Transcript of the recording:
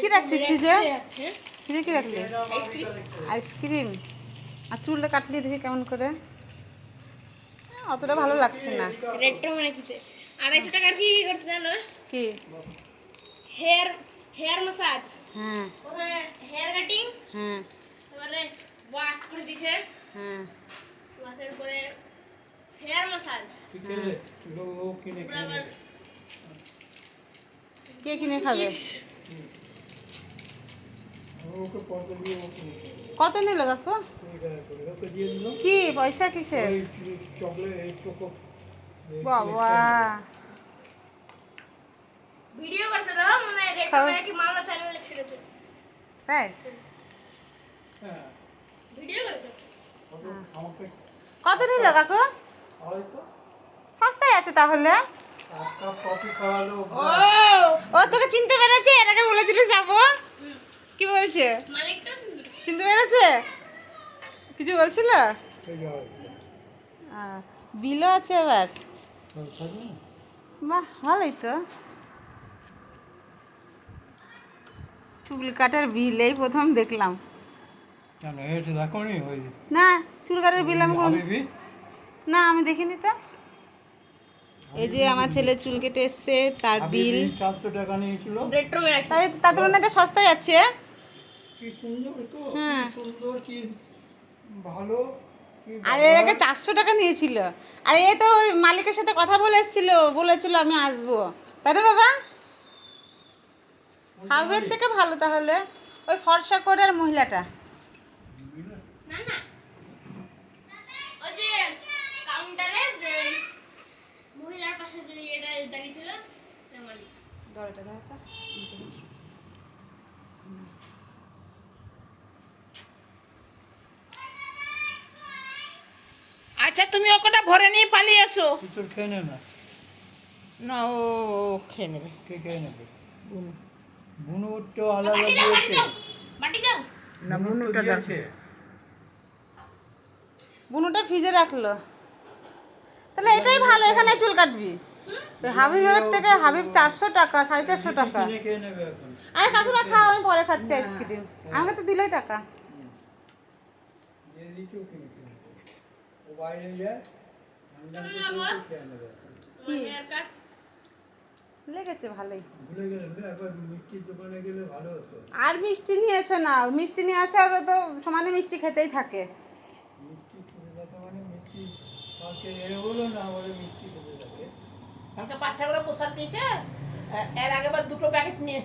কি রাখছিস ফ্রিজে? ফ্রিজে কি রাখলি? আইসক্রিম। আর চুলটা কাটলি দেখি কেমন করে। অতটা ভালো লাগছে না। রেট্রো মানে কিতে 250 টাকার কি করছ জানো? কি? Hair massage. হ্যাঁ ওখানে হেয়ার কাটিং, হ্যাঁ তারপরে ওয়াশ করে দিছে, হ্যাঁ। ওয়াশের পরে হেয়ার ম্যাসাজ। কে কিনে খাবে? কত নিল কাকু? কি পয়সা কিসের? বাবা ভিডিও করছে দাও মানে রেট্রো মানে কি মালদা চ্যানেলে ছেড়েছে। তাই? ভিডিও করেছে। কত নিল কাকু? সস্তায় আছে তাহলে। ও ও তোকে চিনতে পেরেছে? এটাকে বলেছিল যাবো। কি বলছে? মালিকটা চিনতে পেরেছে? কিছু বলছিল? বিলও আছে এবার। বাহ ভালোই তো। চুল কাটার বিল এই প্রথম দেখলাম। না চুল কাটার বিল আমি না আমি দেখিনি তো। এই যে আমার ছেলে চুল কেটে এসছে তার বিল 400 টাকা নিয়েছিল। রেট্রো মানে কি? তাতে মনে হয় এটা সস্তায় আছে। কি সুন্দর তো, হ্যাঁ। কি সুন্দর, কি ভালো। আর এর আগে 400 টাকা নিয়েছিল। আর এ তো ওই মালিকের সাথে কথা বলে এসেছিল, বলেছিল আমি আসবো। তাই না বাবা? হাবের থেকে ভালো তাহলে। ওই ফর্সা করে আর মহিলাটা। না না ওই যে কাউন্টারে যে মহিলার পাশে যে এটা দাঁড়িয়ে ছিল সে মালিক। দরটা দাও। আচ্ছা তুমি ওটা ভরে নিয়ে পালিয়ে এসো। তোর খেয়ে নে না। না ও খেয়ে নেবে। কে খেয়ে নেবে? বুনু তো আলাদা দিয়েছে। বাটি দাও। না বুনুটা দিয়েছে। বুনুটা ফ্রিজে রাখলো। তাহলে এটাই ভালো, এখানে চুল কাটবি। তো হাবিবের থেকে হাবিব 400 টাকা 450 টাকা। কিনে খেয়ে নেবে এখন। আরে কাকিমা খাও, আমি পরে খাচ্ছি আইসক্রিম। আমাকে তো দিলই টাকা। দিয়ে দিচ্ছি ও কিনে খেয়ে নেবে। ও বাইরে যায় ঠান্ডা করে খেয়ে নেবে এখন। কি? হেয়ার কাট লেগেছে ভালোই। ভুলে গেলেন না, একবার মিষ্টির দোকানে গেলে ভালো হতো। আর মিষ্টি নিয়ে এসো না, মিষ্টি নিয়ে আসারও তো সমানে মিষ্টি খেতেই থাকে। মিষ্টি খেতে থাকে মানে মিষ্টি কালকে এ হলো না বলে মিষ্টি খেতে থাকে। আমাকে 5 টাকা করে প্রসাদ দিয়েছে। এর আগেবার 2টো প্যাকেট নিয়ে